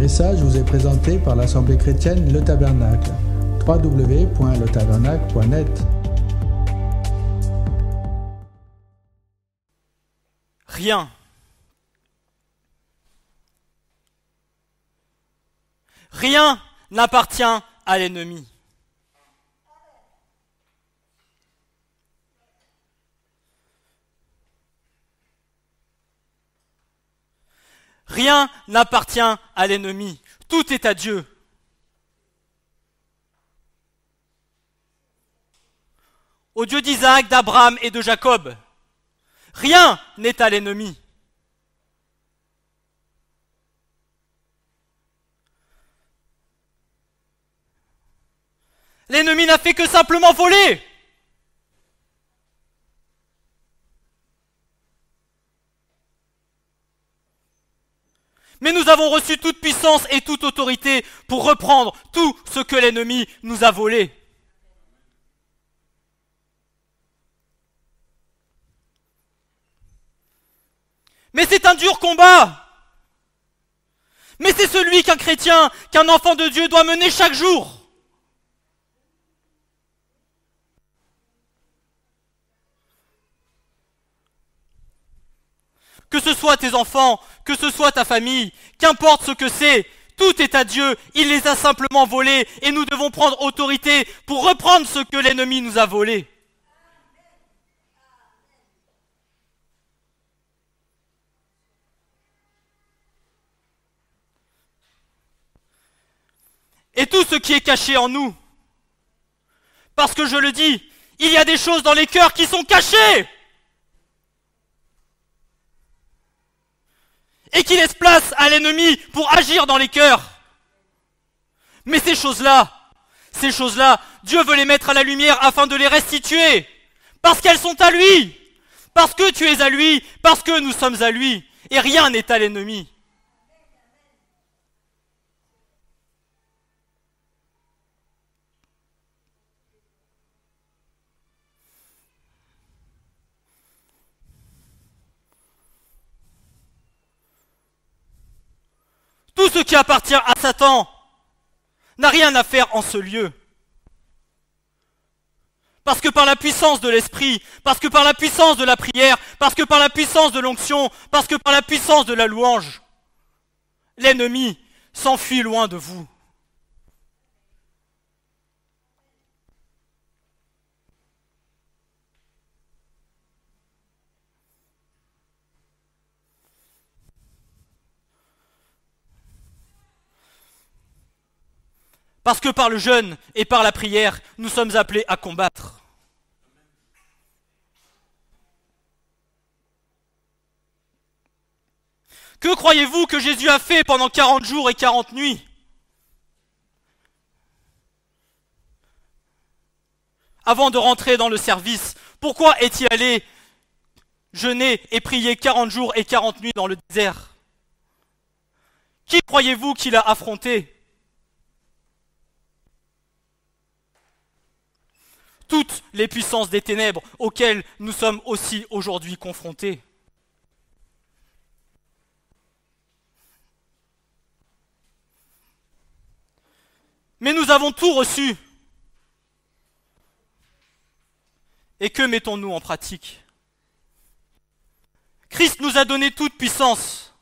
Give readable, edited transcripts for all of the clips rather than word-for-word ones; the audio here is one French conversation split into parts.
message vous est présenté par l'Assemblée chrétienne Le Tabernacle. www.letabernacle.net. Rien. Rien n'appartient à l'ennemi. Rien n'appartient à l'ennemi. Tout est à Dieu. Au Dieu d'Isaac, d'Abraham et de Jacob. Rien n'est à l'ennemi. L'ennemi n'a fait que simplement voler. Mais nous avons reçu toute puissance et toute autorité pour reprendre tout ce que l'ennemi nous a volé. Mais c'est un dur combat. Mais c'est celui qu'un chrétien, qu'un enfant de Dieu doit mener chaque jour. Que ce soit tes enfants, que ce soit ta famille, qu'importe ce que c'est, tout est à Dieu, il les a simplement volés et nous devons prendre autorité pour reprendre ce que l'ennemi nous a volé. Et tout ce qui est caché en nous, parce que je le dis, il y a des choses dans les cœurs qui sont cachées et qui laissent place à l'ennemi pour agir dans les cœurs. Mais ces choses-là, Dieu veut les mettre à la lumière afin de les restituer, parce qu'elles sont à lui, parce que tu es à lui, parce que nous sommes à lui, et rien n'est à l'ennemi. Tout ce qui appartient à Satan n'a rien à faire en ce lieu. Parce que par la puissance de l'esprit, parce que par la puissance de la prière, parce que par la puissance de l'onction, parce que par la puissance de la louange, l'ennemi s'enfuit loin de vous. Parce que par le jeûne et par la prière, nous sommes appelés à combattre. Que croyez-vous que Jésus a fait pendant 40 jours et 40 nuits? Avant de rentrer dans le service, pourquoi est-il allé jeûner et prier 40 jours et 40 nuits dans le désert? Qui croyez-vous qu'il a affronté? Toutes les puissances des ténèbres auxquelles nous sommes aussi aujourd'hui confrontés. Mais nous avons tout reçu. Et que mettons-nous en pratique? Christ nous a donné toute puissance,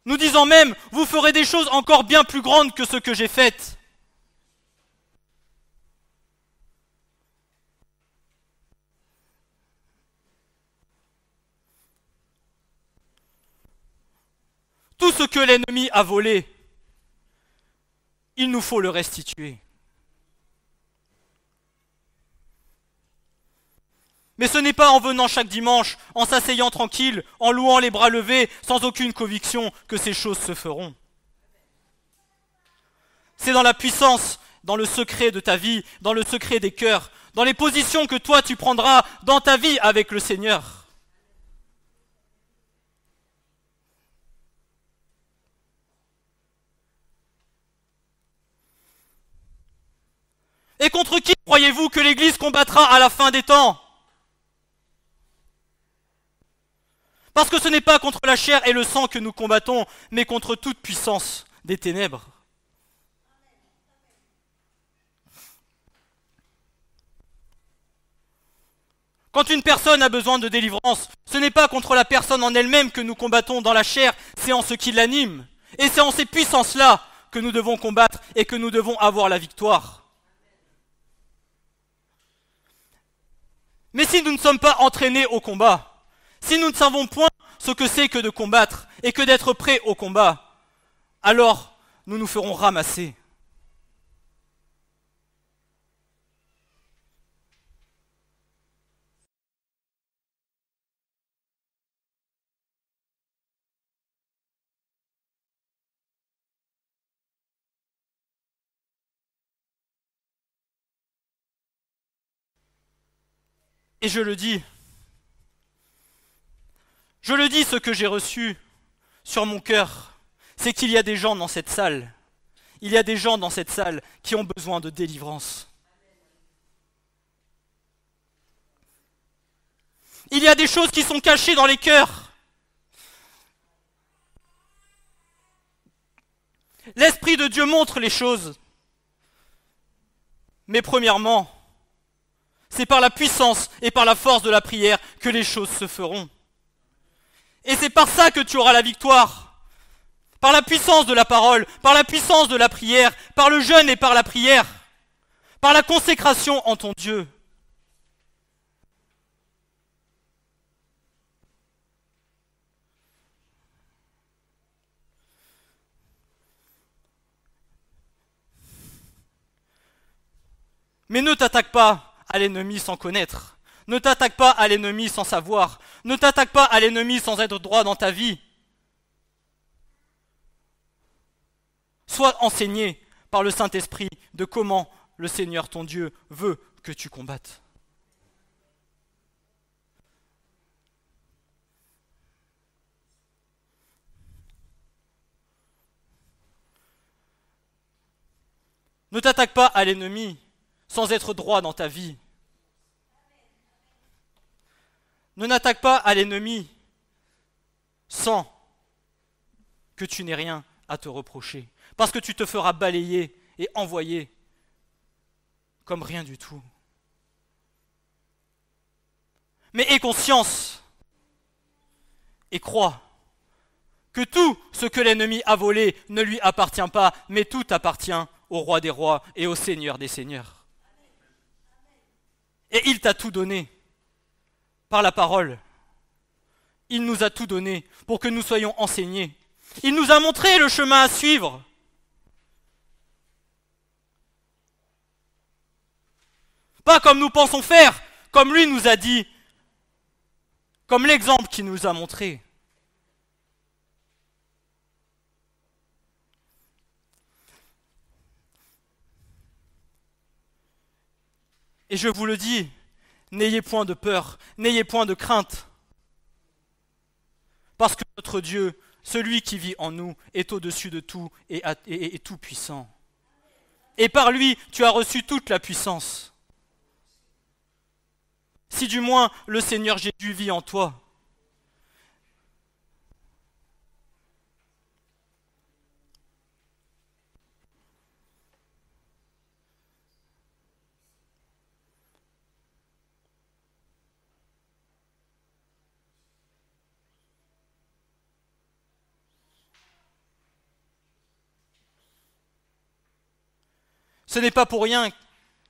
nous disant même, vous ferez des choses encore bien plus grandes que ce que j'ai fait. Tout ce que l'ennemi a volé, il nous faut le restituer. Mais ce n'est pas en venant chaque dimanche, en s'asseyant tranquille, en louant les bras levés, sans aucune conviction, que ces choses se feront. C'est dans la puissance, dans le secret de ta vie, dans le secret des cœurs, dans les positions que toi tu prendras dans ta vie avec le Seigneur. Et contre qui croyez-vous que l'Église combattra à la fin des temps? Parce que ce n'est pas contre la chair et le sang que nous combattons, mais contre toute puissance des ténèbres. Quand une personne a besoin de délivrance, ce n'est pas contre la personne en elle-même que nous combattons dans la chair, c'est en ce qui l'anime. Et c'est en ces puissances-là que nous devons combattre et que nous devons avoir la victoire. Mais si nous ne sommes pas entraînés au combat, si nous ne savons point ce que c'est que de combattre et que d'être prêts au combat, alors nous nous ferons ramasser. Et je le dis, ce que j'ai reçu sur mon cœur, c'est qu'il y a des gens dans cette salle, il y a des gens dans cette salle qui ont besoin de délivrance. Il y a des choses qui sont cachées dans les cœurs. L'Esprit de Dieu montre les choses. Mais premièrement, c'est par la puissance et par la force de la prière que les choses se feront. Et c'est par ça que tu auras la victoire. Par la puissance de la parole, par la puissance de la prière, par le jeûne et par la prière, par la consécration en ton Dieu. Mais ne t'attaque pas à l'ennemi sans connaître. Ne t'attaque pas à l'ennemi sans savoir. Ne t'attaque pas à l'ennemi sans être droit dans ta vie. Sois enseigné par le Saint-Esprit de comment le Seigneur ton Dieu veut que tu combattes. Ne t'attaque pas à l'ennemi sans être droit dans ta vie. Ne n'attaque pas à l'ennemi sans que tu n'aies rien à te reprocher. Parce que tu te feras balayer et envoyer comme rien du tout. Mais aie conscience et crois que tout ce que l'ennemi a volé ne lui appartient pas, mais tout appartient au roi des rois et au seigneur des seigneurs. Et il t'a tout donné par la parole. Il nous a tout donné pour que nous soyons enseignés. Il nous a montré le chemin à suivre. Pas comme nous pensons faire, comme lui nous a dit, comme l'exemple qu'il nous a montré. Et je vous le dis, n'ayez point de peur, n'ayez point de crainte. Parce que notre Dieu, celui qui vit en nous, est au-dessus de tout et est tout puissant. Et par lui, tu as reçu toute la puissance. Si du moins le Seigneur Jésus vit en toi. Ce n'est pas pour rien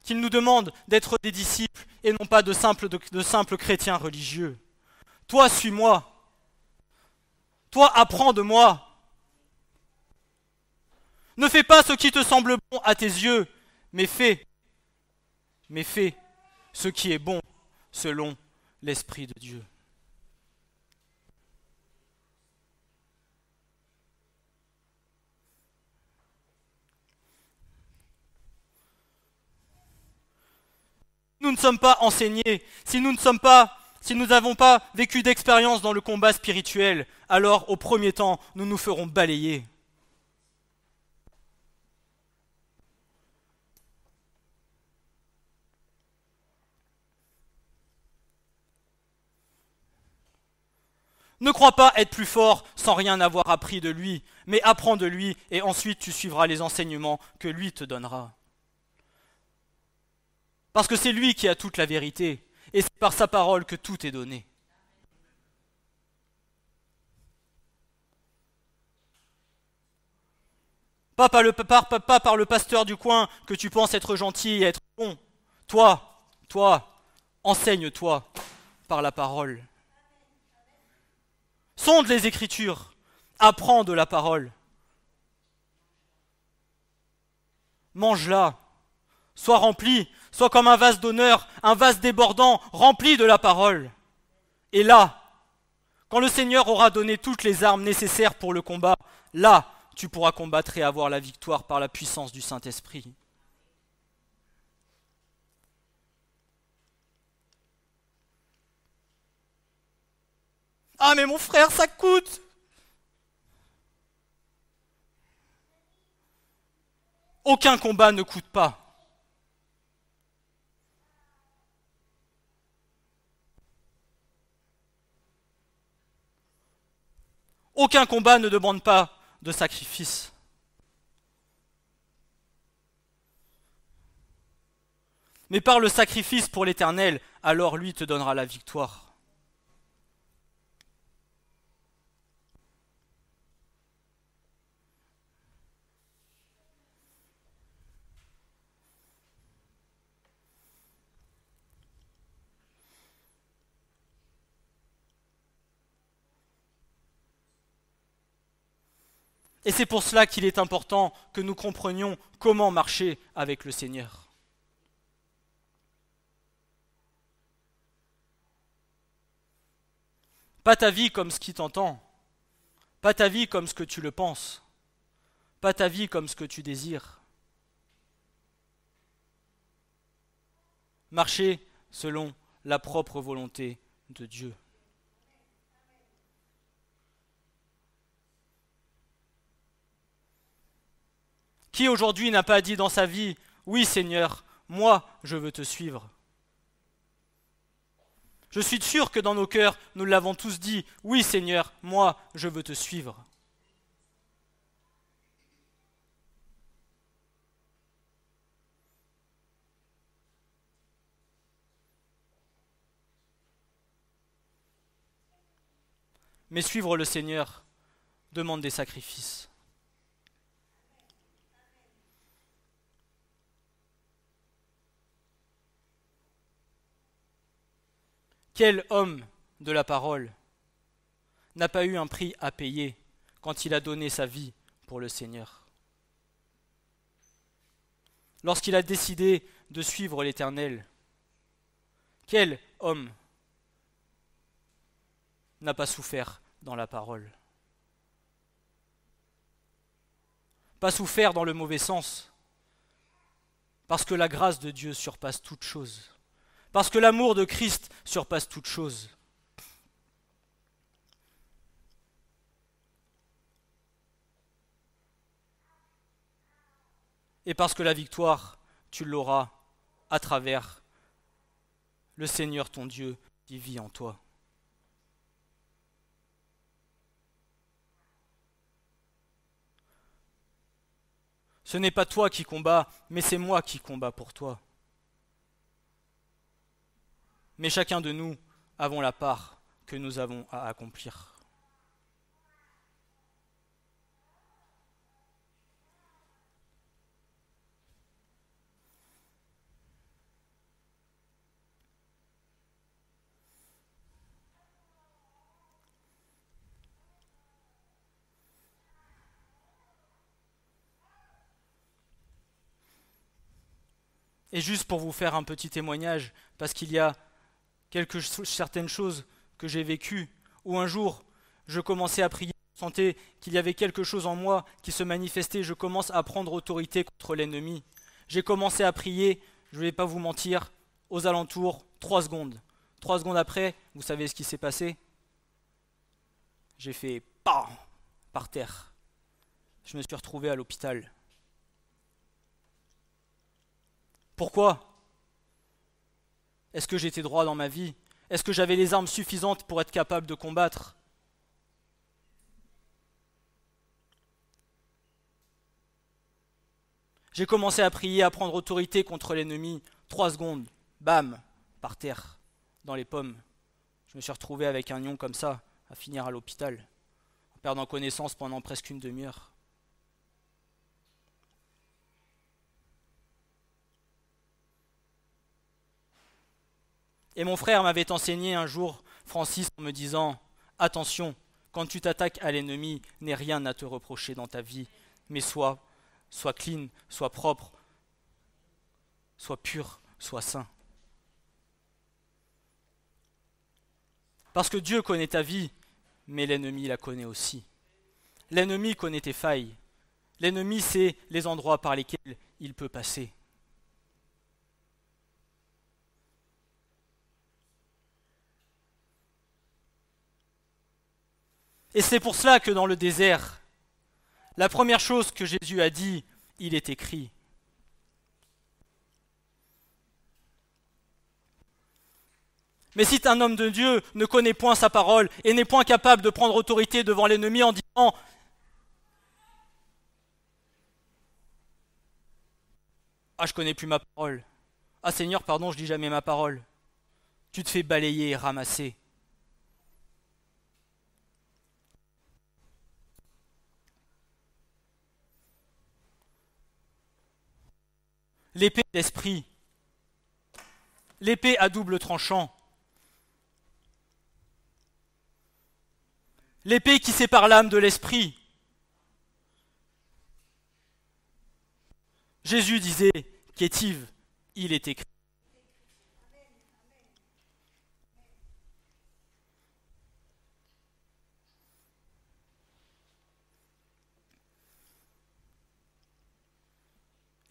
qu'il nous demande d'être des disciples et non pas de simples chrétiens religieux. Toi, suis-moi. Toi, apprends de moi. Ne fais pas ce qui te semble bon à tes yeux, mais fais ce qui est bon selon l'Esprit de Dieu. Nous ne sommes pas enseignés, si nous n'avons pas vécu d'expérience dans le combat spirituel, alors au premier temps, nous nous ferons balayer. Ne crois pas être plus fort sans rien avoir appris de lui, mais apprends de lui et ensuite tu suivras les enseignements que lui te donnera. Parce que c'est lui qui a toute la vérité, et c'est par sa parole que tout est donné. Pas par le pasteur du coin que tu penses être gentil et être bon. Toi, enseigne-toi par la parole. Sonde les Écritures, apprends de la parole. Mange-la, sois rempli, sois comme un vase d'honneur, un vase débordant, rempli de la parole. Et là, quand le Seigneur aura donné toutes les armes nécessaires pour le combat, là, tu pourras combattre et avoir la victoire par la puissance du Saint-Esprit. Ah mais mon frère, ça coûte! Aucun combat ne coûte pas. Aucun combat ne demande pas de sacrifice. Mais par le sacrifice pour l'Éternel, alors lui te donnera la victoire. Et c'est pour cela qu'il est important que nous comprenions comment marcher avec le Seigneur. Pas ta vie comme ce qui t'entend, pas ta vie comme ce que tu le penses, pas ta vie comme ce que tu désires. Marcher selon la propre volonté de Dieu. Qui aujourd'hui n'a pas dit dans sa vie, oui Seigneur, moi je veux te suivre. Je suis sûr que dans nos cœurs, nous l'avons tous dit, oui Seigneur, moi je veux te suivre. Mais suivre le Seigneur demande des sacrifices. Quel homme de la parole n'a pas eu un prix à payer quand il a donné sa vie pour le Seigneur? Lorsqu'il a décidé de suivre l'Éternel, quel homme n'a pas souffert dans la parole? Pas souffert dans le mauvais sens, parce que la grâce de Dieu surpasse toute chose. Parce que l'amour de Christ surpasse toute chose. Et parce que la victoire, tu l'auras à travers le Seigneur ton Dieu qui vit en toi. Ce n'est pas toi qui combats, mais c'est moi qui combats pour toi. Mais chacun de nous avons la part que nous avons à accomplir. Et juste pour vous faire un petit témoignage, parce qu'il y a certaines choses que j'ai vécues, où un jour, je commençais à prier, je sentais qu'il y avait quelque chose en moi qui se manifestait, je commence à prendre autorité contre l'ennemi. J'ai commencé à prier, je ne vais pas vous mentir, aux alentours, 3 secondes. 3 secondes après, vous savez ce qui s'est passé? J'ai fait « PAM !» par terre. Je me suis retrouvé à l'hôpital. Pourquoi? Est-ce que j'étais droit dans ma vie? Est-ce que j'avais les armes suffisantes pour être capable de combattre? J'ai commencé à prier, à prendre autorité contre l'ennemi. 3 secondes, bam, par terre, dans les pommes. Je me suis retrouvé avec un lion comme ça, à finir à l'hôpital, en perdant connaissance pendant presque une demi-heure. Et mon frère m'avait enseigné un jour, Francis, en me disant « Attention, quand tu t'attaques à l'ennemi, n'aie rien à te reprocher dans ta vie, mais sois clean, sois propre, sois pur, sois saint. » Parce que Dieu connaît ta vie, mais l'ennemi la connaît aussi. L'ennemi connaît tes failles. L'ennemi sait les endroits par lesquels il peut passer. Et c'est pour cela que dans le désert, la première chose que Jésus a dit, il est écrit. Mais si un homme de Dieu ne connaît point sa parole et n'est point capable de prendre autorité devant l'ennemi en disant « Ah, je connais plus ma parole. Ah Seigneur, pardon, je dis jamais ma parole. » Tu te fais balayer et ramasser. L'épée d'esprit, l'épée à double tranchant, l'épée qui sépare l'âme de l'esprit. Jésus disait qu'étive, il est écrit.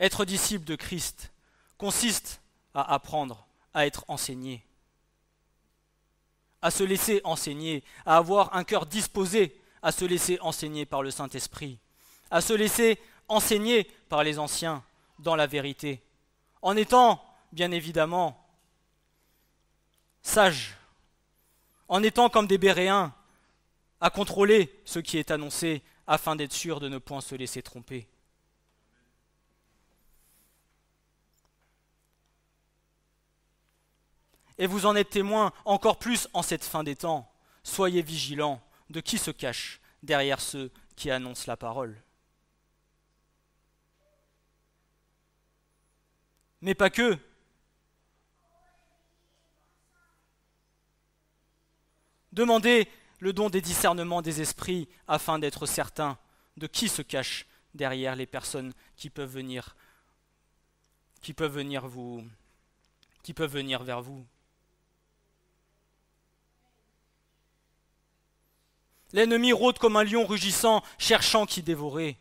Être disciple de Christ consiste à apprendre, à être enseigné, à se laisser enseigner, à avoir un cœur disposé à se laisser enseigner par le Saint-Esprit, à se laisser enseigner par les anciens dans la vérité, en étant, bien évidemment, sages, en étant comme des Béréens, à contrôler ce qui est annoncé afin d'être sûr de ne point se laisser tromper. Et vous en êtes témoins encore plus en cette fin des temps. Soyez vigilants de qui se cache derrière ceux qui annoncent la parole. Mais pas que. Demandez le don des discernements des esprits afin d'être certain de qui se cache derrière les personnes qui peuvent venir vers vous. L'ennemi rôde comme un lion rugissant, cherchant qui dévorer.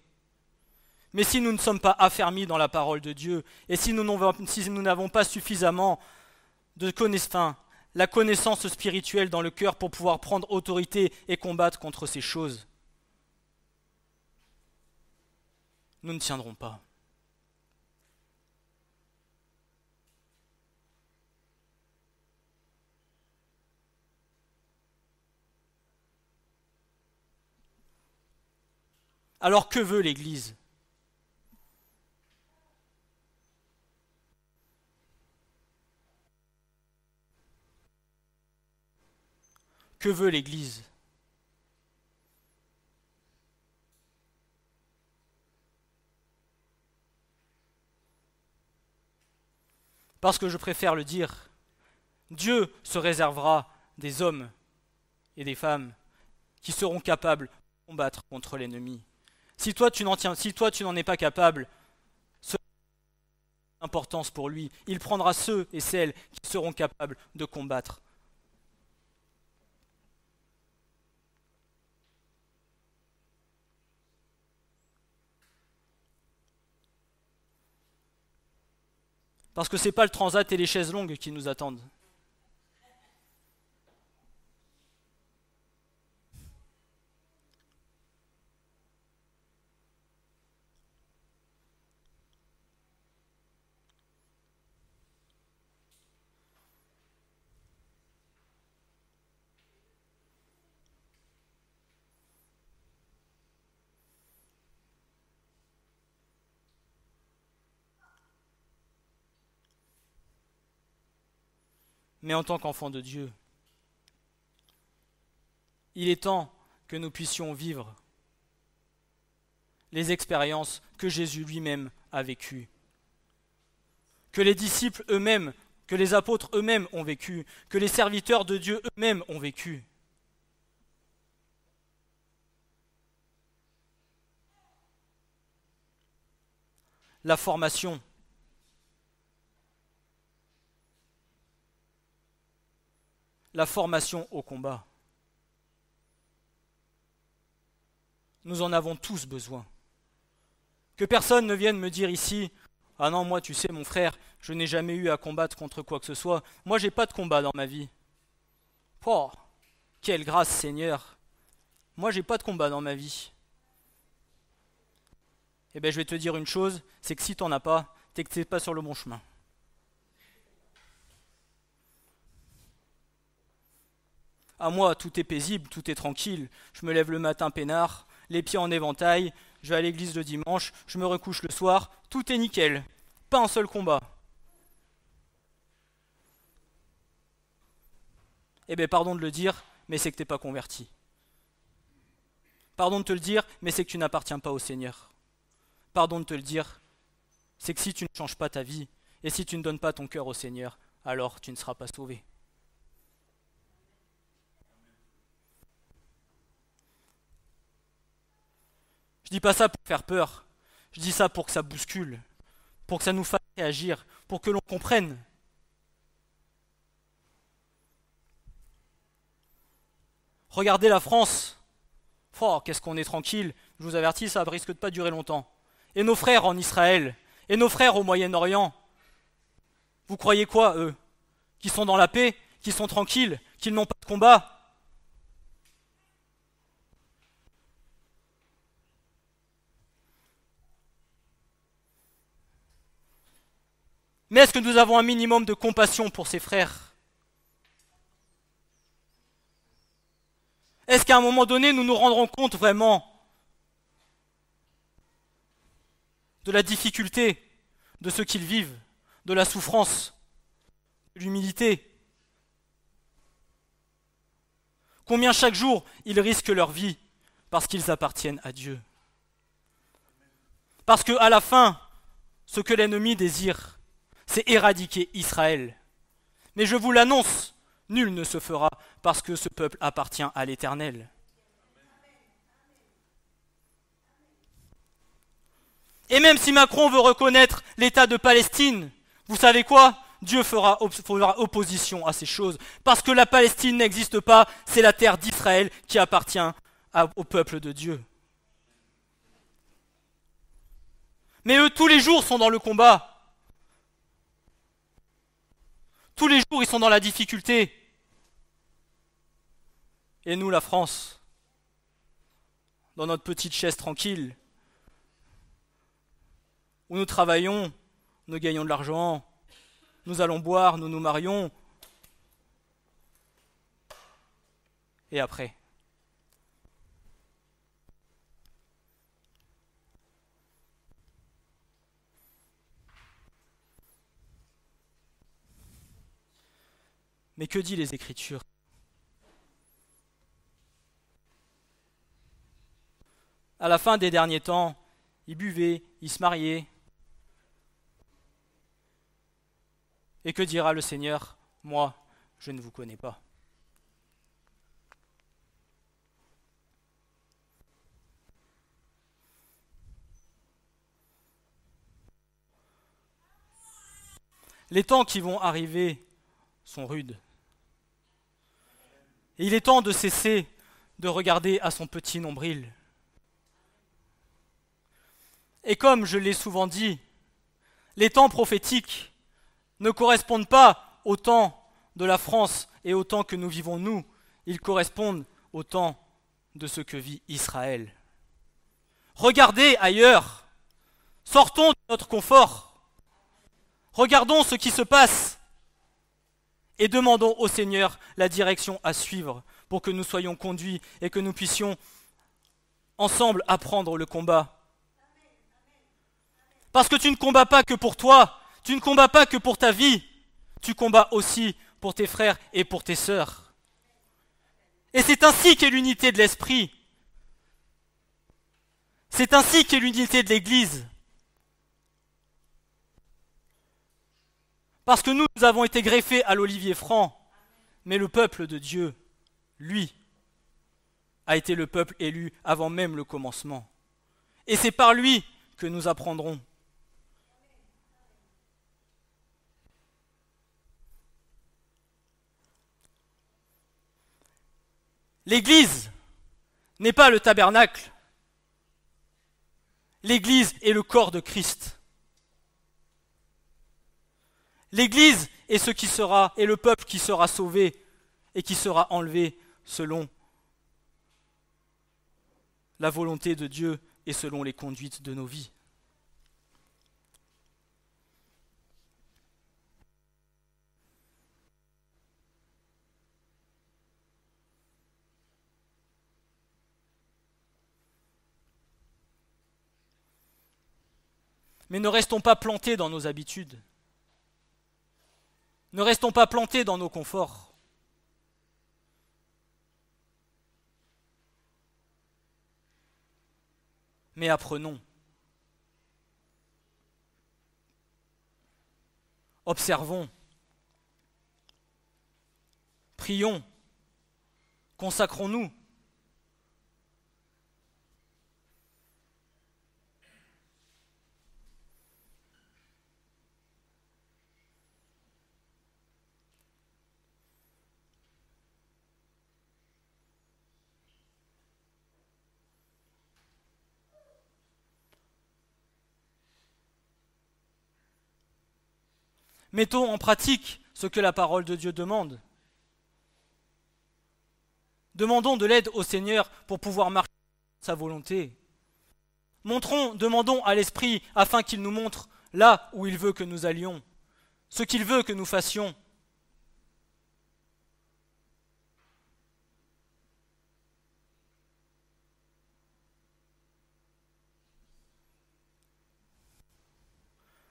Mais si nous ne sommes pas affermis dans la parole de Dieu, et si nous n'avons pas suffisamment de la connaissance spirituelle dans le cœur pour pouvoir prendre autorité et combattre contre ces choses, nous ne tiendrons pas. Alors que veut l'Église ? Que veut l'Église ? Parce que je préfère le dire, Dieu se réservera des hommes et des femmes qui seront capables de combattre contre l'ennemi. Si toi tu n'en es pas capable, ce n'est pas d'importance pour lui. Il prendra ceux et celles qui seront capables de combattre. Parce que ce n'est pas le transat et les chaises longues qui nous attendent. mais en tant qu'enfants de Dieu. Il est temps que nous puissions vivre les expériences que Jésus lui-même a vécues, que les disciples eux-mêmes, que les apôtres eux-mêmes ont vécu, que les serviteurs de Dieu eux-mêmes ont vécu. La formation. La formation au combat. Nous en avons tous besoin. Que personne ne vienne me dire ici « Ah non, moi, tu sais, mon frère, je n'ai jamais eu à combattre contre quoi que ce soit. Moi, j'ai pas de combat dans ma vie. » Oh, quelle grâce, Seigneur. Moi, j'ai pas de combat dans ma vie. Eh bien, je vais te dire une chose, c'est que si tu n'en as pas, c'est que tu n'es pas sur le bon chemin. À moi, tout est paisible, tout est tranquille. Je me lève le matin peinard, les pieds en éventail, je vais à l'église le dimanche, je me recouche le soir, tout est nickel. Pas un seul combat. Eh bien, pardon de le dire, mais c'est que tu n'es pas converti. Pardon de te le dire, mais c'est que tu n'appartiens pas au Seigneur. Pardon de te le dire, c'est que si tu ne changes pas ta vie, et si tu ne donnes pas ton cœur au Seigneur, alors tu ne seras pas sauvé. Je dis pas ça pour faire peur, je dis ça pour que ça bouscule, pour que ça nous fasse réagir, pour que l'on comprenne. Regardez la France. Oh, qu'est-ce qu'on est tranquille. Je vous avertis, ça risque de pas durer longtemps. Et nos frères en Israël, et nos frères au Moyen-Orient, vous croyez quoi, eux? Qu'ils sont dans la paix, qu'ils sont tranquilles, qu'ils n'ont pas de combat? Mais est-ce que nous avons un minimum de compassion pour ces frères? Est-ce qu'à un moment donné, nous nous rendrons compte vraiment de la difficulté de ce qu'ils vivent, de la souffrance, de l'humilité? Combien chaque jour ils risquent leur vie parce qu'ils appartiennent à Dieu? Parce qu'à la fin, ce que l'ennemi désire, c'est éradiquer Israël. Mais je vous l'annonce, nul ne se fera parce que ce peuple appartient à l'Éternel. Et même si Macron veut reconnaître l'État de Palestine, vous savez quoi? Dieu fera opposition à ces choses. Parce que la Palestine n'existe pas, c'est la terre d'Israël qui appartient au peuple de Dieu. Mais eux, tous les jours, sont dans le combat. Tous les jours, ils sont dans la difficulté. Et nous, la France, dans notre petite chaise tranquille, où nous travaillons, nous gagnons de l'argent, nous allons boire, nous nous marions. Et après? Mais que dit les Écritures? À la fin des derniers temps, ils buvaient, ils se mariaient. Et que dira le Seigneur? Moi, je ne vous connais pas. Les temps qui vont arriver sont rudes. Et il est temps de cesser de regarder à son petit nombril. Et comme je l'ai souvent dit, les temps prophétiques ne correspondent pas au temps de la France et au temps que nous vivons nous, ils correspondent au temps de ce que vit Israël. Regardez ailleurs, sortons de notre confort, regardons ce qui se passe et demandons au Seigneur la direction à suivre pour que nous soyons conduits et que nous puissions ensemble apprendre le combat. Parce que tu ne combats pas que pour toi, tu ne combats pas que pour ta vie, tu combats aussi pour tes frères et pour tes sœurs. Et c'est ainsi qu'est l'unité de l'esprit. C'est ainsi qu'est l'unité de l'Église. Parce que nous avons été greffés à l'olivier franc, mais le peuple de Dieu, lui, a été le peuple élu avant même le commencement. Et c'est par lui que nous apprendrons. L'Église n'est pas le tabernacle. L'Église est le corps de Christ. L'Église est ce qui sera, est le peuple qui sera sauvé et qui sera enlevé selon la volonté de Dieu et selon les conduites de nos vies. Mais ne restons pas plantés dans nos habitudes. Ne restons pas plantés dans nos conforts. Mais apprenons. Observons. Prions. Consacrons-nous. Mettons en pratique ce que la parole de Dieu demande. Demandons de l'aide au Seigneur pour pouvoir marcher dans sa volonté. Demandons à l'Esprit afin qu'il nous montre là où il veut que nous allions, ce qu'il veut que nous fassions.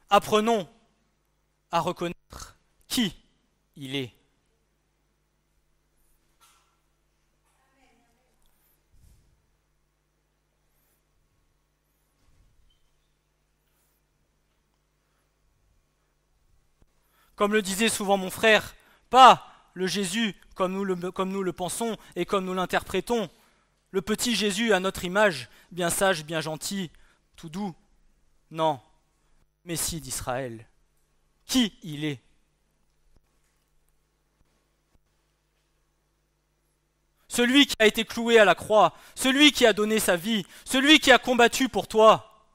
Apprenons à reconnaître qui il est. Comme le disait souvent mon frère, pas le Jésus comme nous le pensons et comme nous l'interprétons, le petit Jésus à notre image, bien sage, bien gentil, tout doux. Non, Messie d'Israël. Qui il est? Celui qui a été cloué à la croix, celui qui a donné sa vie, celui qui a combattu pour toi.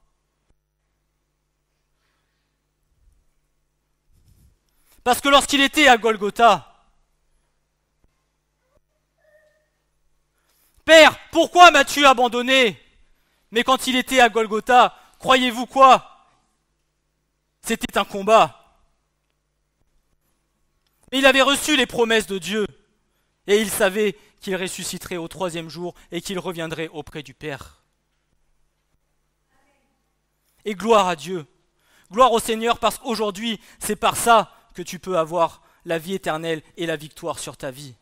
Parce que lorsqu'il était à Golgotha, Père, pourquoi m'as-tu abandonné? Mais quand il était à Golgotha, croyez-vous quoi? C'était un combat. Et il avait reçu les promesses de Dieu. Et il savait qu'il ressusciterait au 3e jour et qu'il reviendrait auprès du Père. Et gloire à Dieu. Gloire au Seigneur parce qu'aujourd'hui, c'est par ça que tu peux avoir la vie éternelle et la victoire sur ta vie.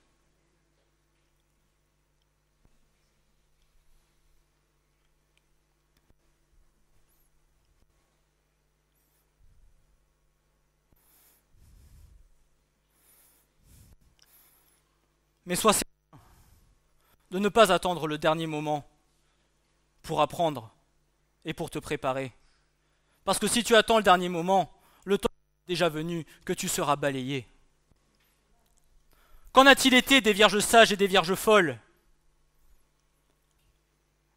Mais sois certain de ne pas attendre le dernier moment pour apprendre et pour te préparer. Parce que si tu attends le dernier moment, le temps est déjà venu que tu seras balayé. Qu'en a-t-il été des vierges sages et des vierges folles?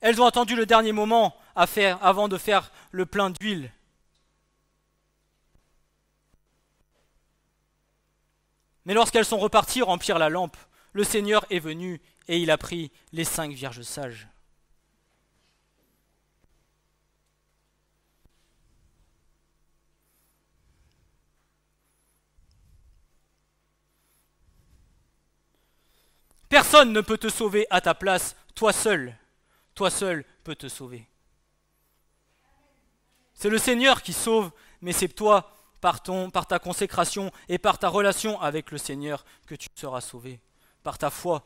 Elles ont attendu le dernier moment avant de faire le plein d'huile. Mais lorsqu'elles sont reparties remplir la lampe, le Seigneur est venu et il a pris les 5 vierges sages. Personne ne peut te sauver à ta place, toi seul peux te sauver. C'est le Seigneur qui sauve, mais c'est toi par ta consécration et par ta relation avec le Seigneur que tu seras sauvé, par ta foi.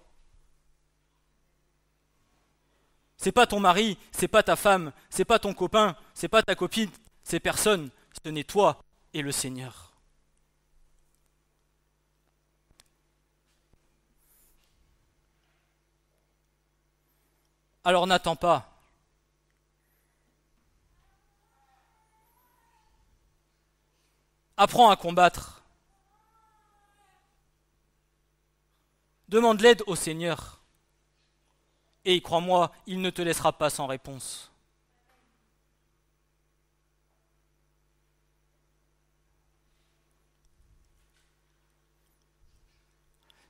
C'est pas ton mari, c'est pas ta femme, c'est pas ton copain, c'est pas ta copine, c'est personne, ce n'est toi et le Seigneur. Alors n'attends pas. Apprends à combattre. Demande l'aide au Seigneur. Et crois-moi, il ne te laissera pas sans réponse.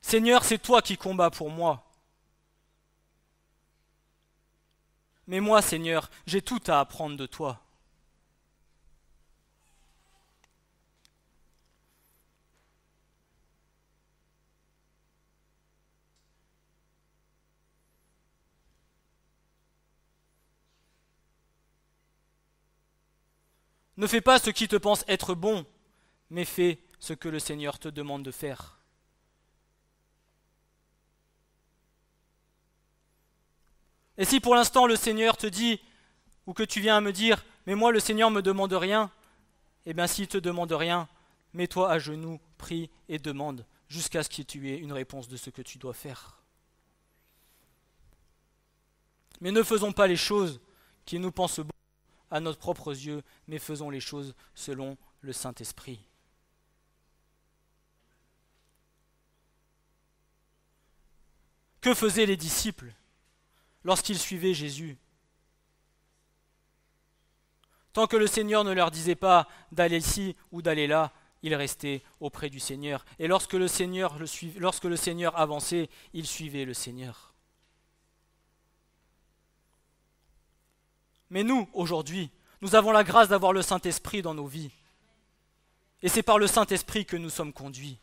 Seigneur, c'est toi qui combats pour moi. Mais moi, Seigneur, j'ai tout à apprendre de toi. Ne fais pas ce qui te pense être bon, mais fais ce que le Seigneur te demande de faire. Et si pour l'instant le Seigneur te dit, ou que tu viens à me dire, mais moi le Seigneur me demande rien, eh bien s'il te demande rien, mets-toi à genoux, prie et demande, jusqu'à ce que tu aies une réponse de ce que tu dois faire. Mais ne faisons pas les choses qui nous pensent bon à nos propres yeux, mais faisons les choses selon le Saint-Esprit. Que faisaient les disciples lorsqu'ils suivaient Jésus? Tant que le Seigneur ne leur disait pas d'aller ici ou d'aller là, ils restaient auprès du Seigneur. Et lorsque le Seigneur avançait, ils suivaient le Seigneur. Mais nous, aujourd'hui, nous avons la grâce d'avoir le Saint-Esprit dans nos vies. Et c'est par le Saint-Esprit que nous sommes conduits.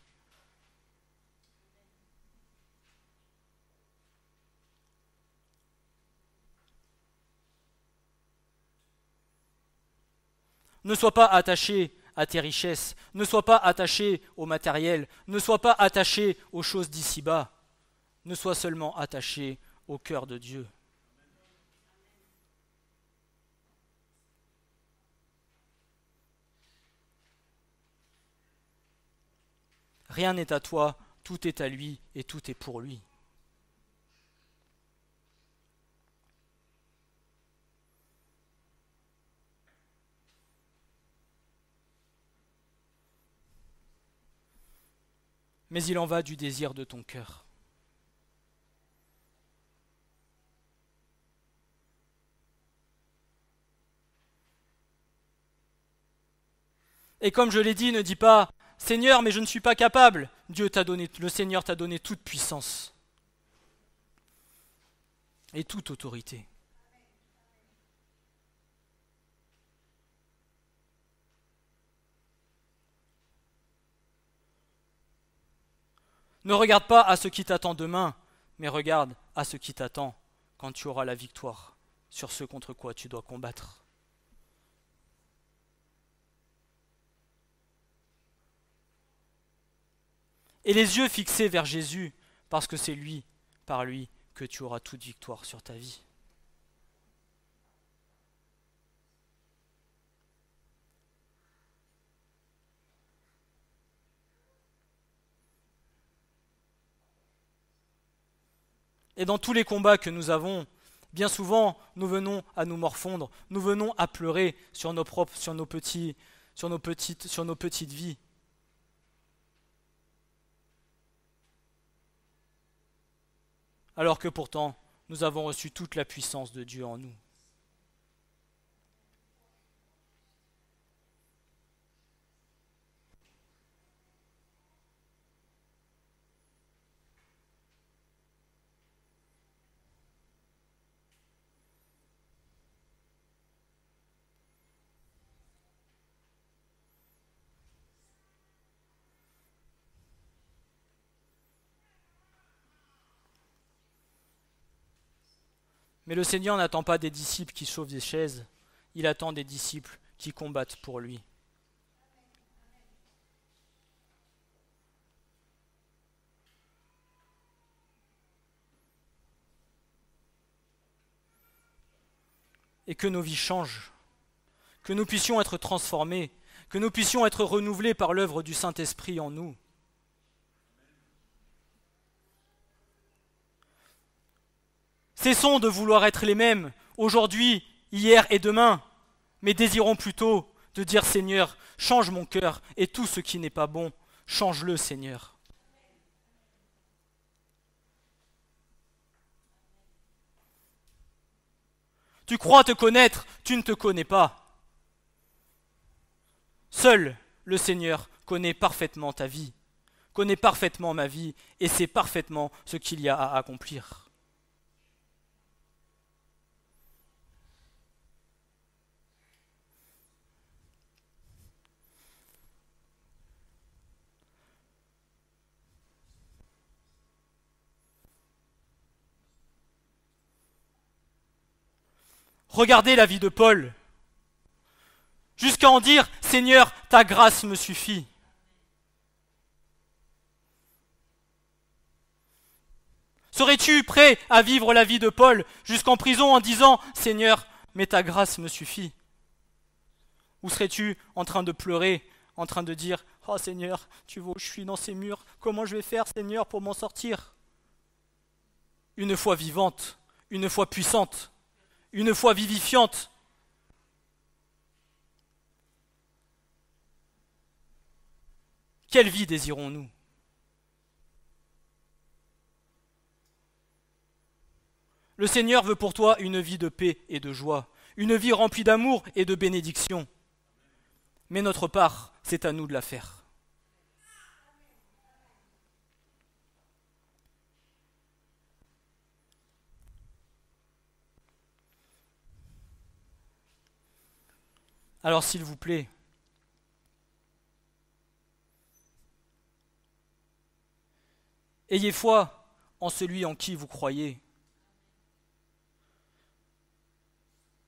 Ne sois pas attaché à tes richesses, ne sois pas attaché au matériel, ne sois pas attaché aux choses d'ici-bas, ne sois seulement attaché au cœur de Dieu. Rien n'est à toi, tout est à lui et tout est pour lui. Mais il en va du désir de ton cœur. Et comme je l'ai dit, ne dis pas « Seigneur, mais je ne suis pas capable ». Le Seigneur t'a donné toute puissance et toute autorité. Ne regarde pas à ce qui t'attend demain, mais regarde à ce qui t'attend quand tu auras la victoire sur ce contre quoi tu dois combattre. Et les yeux fixés vers Jésus, parce que c'est lui, par lui, que tu auras toute victoire sur ta vie. Et dans tous les combats que nous avons, bien souvent, nous venons à nous morfondre, nous venons à pleurer sur nos petites vies. Alors que pourtant, nous avons reçu toute la puissance de Dieu en nous. Mais le Seigneur n'attend pas des disciples qui chauffent des chaises, il attend des disciples qui combattent pour lui. et que nos vies changent, que nous puissions être transformés, que nous puissions être renouvelés par l'œuvre du Saint-Esprit en nous. Cessons de vouloir être les mêmes aujourd'hui, hier et demain, mais désirons plutôt de dire Seigneur, change mon cœur et tout ce qui n'est pas bon, change-le Seigneur. Tu crois te connaître, tu ne te connais pas. Seul le Seigneur connaît parfaitement ta vie, connaît parfaitement ma vie et sait parfaitement ce qu'il y a à accomplir. Regardez la vie de Paul, jusqu'à en dire « Seigneur, ta grâce me suffit ». Serais-tu prêt à vivre la vie de Paul jusqu'en prison en disant « Seigneur, mais ta grâce me suffit » ? Ou serais-tu en train de pleurer, en train de dire « Oh Seigneur, tu vois où je suis dans ces murs, comment je vais faire Seigneur pour m'en sortir ?» Une foi vivante, une foi puissante, une foi vivifiante. Quelle vie désirons-nous ? Le Seigneur veut pour toi une vie de paix et de joie, une vie remplie d'amour et de bénédiction. Mais notre part, c'est à nous de la faire. Alors s'il vous plaît, ayez foi en celui en qui vous croyez.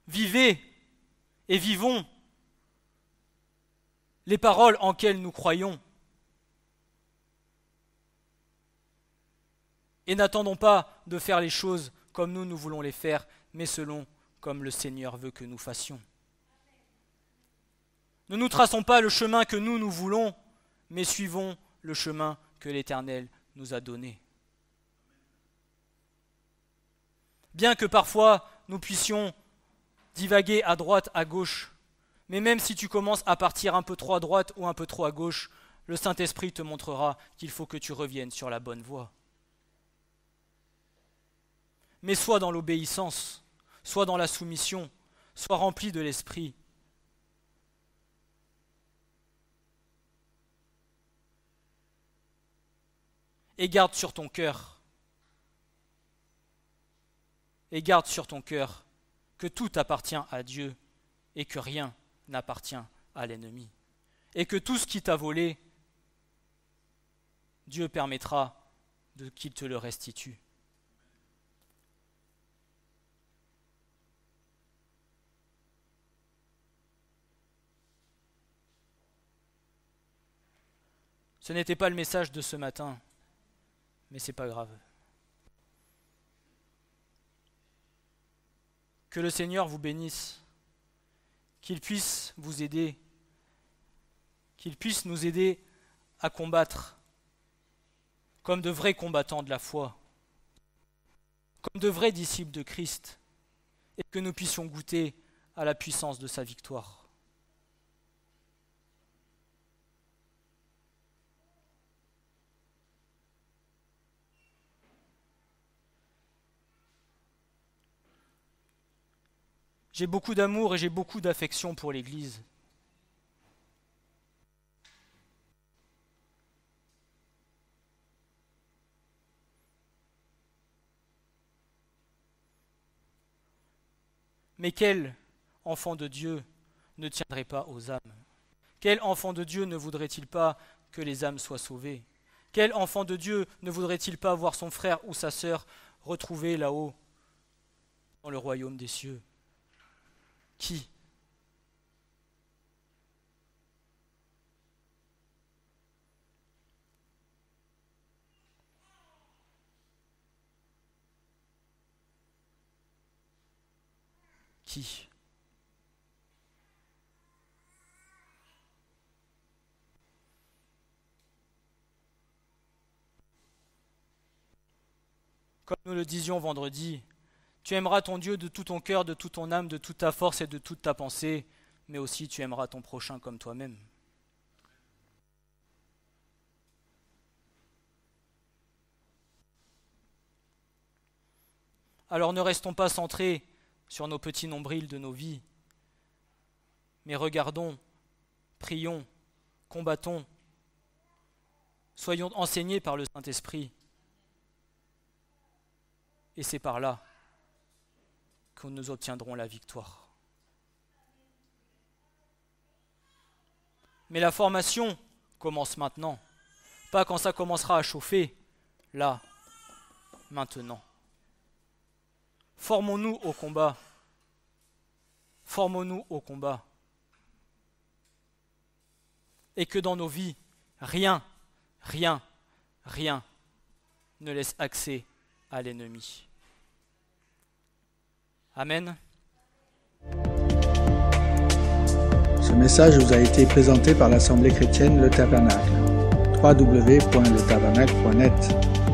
Vivez et vivons les paroles en quelles nous croyons. Et n'attendons pas de faire les choses comme nous voulons les faire, mais selon comme le Seigneur veut que nous fassions. Ne nous traçons pas le chemin que nous voulons, mais suivons le chemin que l'Éternel nous a donné. Bien que parfois nous puissions divaguer à droite, à gauche, mais même si tu commences à partir un peu trop à droite ou un peu trop à gauche, le Saint-Esprit te montrera qu'il faut que tu reviennes sur la bonne voie. Mais sois dans l'obéissance, sois dans la soumission, sois rempli de l'Esprit. Et garde sur ton cœur que tout appartient à Dieu et que rien n'appartient à l'ennemi. Et que tout ce qui t'a volé, Dieu permettra qu'il te le restitue. Ce n'était pas le message de ce matin, mais c'est pas grave. Que le Seigneur vous bénisse, qu'il puisse vous aider, qu'il puisse nous aider à combattre comme de vrais combattants de la foi, comme de vrais disciples de Christ, et que nous puissions goûter à la puissance de sa victoire. J'ai beaucoup d'amour et j'ai beaucoup d'affection pour l'Église. Mais quel enfant de Dieu ne tiendrait pas aux âmes ? Quel enfant de Dieu ne voudrait-il pas que les âmes soient sauvées ? Quel enfant de Dieu ne voudrait-il pas voir son frère ou sa sœur retrouvés là-haut dans le royaume des cieux ? Qui ? qui? Comme nous le disions vendredi, tu aimeras ton Dieu de tout ton cœur, de toute ton âme, de toute ta force et de toute ta pensée, mais aussi tu aimeras ton prochain comme toi-même. Alors ne restons pas centrés sur nos petits nombrils de nos vies, mais regardons, prions, combattons, soyons enseignés par le Saint-Esprit. Et c'est par là que nous obtiendrons la victoire. Mais la formation commence maintenant, pas quand ça commencera à chauffer, là, maintenant. Formons-nous au combat. Formons-nous au combat. Et que dans nos vies, rien ne laisse accès à l'ennemi. Amen. Ce message vous a été présenté par l'Assemblée chrétienne Le Tabernacle. www.letabernacle.net